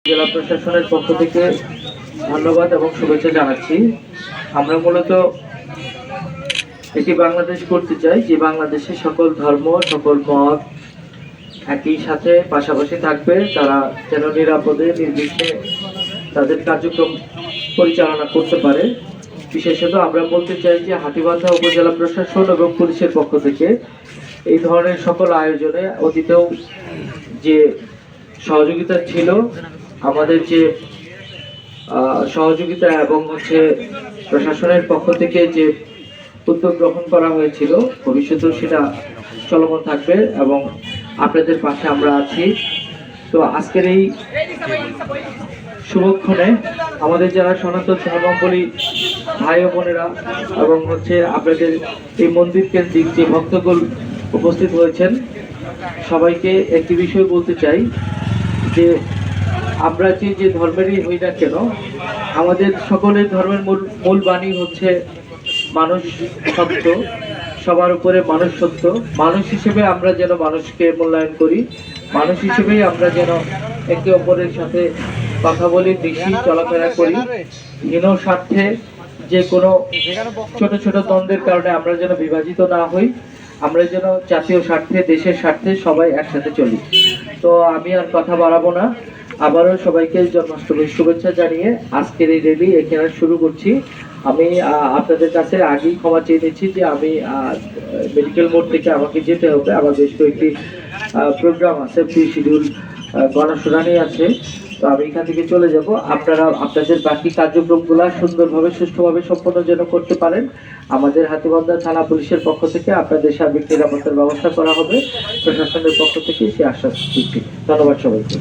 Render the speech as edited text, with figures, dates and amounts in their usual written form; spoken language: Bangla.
জেলা প্রশাসনের পক্ষ থেকে ধন্যবাদ এবং শুভেচ্ছা জানাচ্ছি। আমরা মূলত একটি বাংলাদেশ করতে চাই যে বাংলাদেশে সকল ধর্ম সকল মত একই সাথে পাশাপাশি থাকবে, তারা যেন নিরাপদে নির্বিঘ্নে তাদের কার্যক্রম পরিচালনা করতে পারে। বিশেষত আমরা বলতে চাই যে হাতীবান্ধা উপজেলা প্রশাসন এবং পুলিশের পক্ষ থেকে এই ধরনের সকল আয়োজনে অতীতেও যে সহযোগিতা ছিল, আমাদের যে সহযোগিতা এবং প্রশাসনের পক্ষ থেকে যে উদ্যোগ গ্রহণ করা হয়েছিল, ভবিষ্যতেও সেটা চলমান থাকবে এবং আপনাদের পাশে আমরা আছি। তো আজকের এই শুভক্ষণে আমাদের যারা সনাতন ধর্মাবলম্বী ভাই ও বোনেরা এবং আপনাদের এই মন্দির কেন্দ্রিক যে ভক্তগণ উপস্থিত হয়েছেন, সবাইকে একটি বিষয় বলতে চাই যে আমরা যে ধর্মেরই হই না কেন, আমাদের সকলের ধর্মের মূল বাণী হচ্ছে মানুষ সত্য, সবার উপরে মানুষ সত্য। মানুষ হিসেবে আমরা যেন মানুষকে মূল্যায়ন করি, মানুষ হিসেবেই আমরা যেন একে অপরের সাথে কথা বলি, মিশি, চলাফেরা করি। হীন স্বার্থে যে কোনো ছোট ছোট দ্বন্দ্বের কারণে আমরা যেন বিভাজিত না হই, আমরা যেন জাতীয় স্বার্থে দেশের স্বার্থে সবাই একসাথে চলি। তো আমি আর কথা বাড়াবো না, আবারও সবাইকে জন্মাষ্টমীর শুভেচ্ছা জানিয়ে আজকের এই র্যালি এখানে শুরু করছি। আমি আপনাদের কাছে আগেই ক্ষমা চেয়ে নিচ্ছি যে আমি মেডিকেল মোড় থেকে আমাকে যেতে হবে, আমার বেশ কয়েকটি প্রোগ্রাম আছে, প্রি শিডিউল গণশুনানি আছে, তো আমি এখান থেকে চলে যাব। আপনারা আপনাদের বাকি কার্যক্রমগুলো সুন্দরভাবে সুষ্ঠুভাবে সম্পন্ন যেন করতে পারেন, আমাদের হাতীবান্ধা থানা পুলিশের পক্ষ থেকে আপনাদের সার্বিক নিরাপত্তার ব্যবস্থা করা হবে, প্রশাসনের পক্ষ থেকে সে আশ্বাস দিচ্ছি। ধন্যবাদ সবাইকে।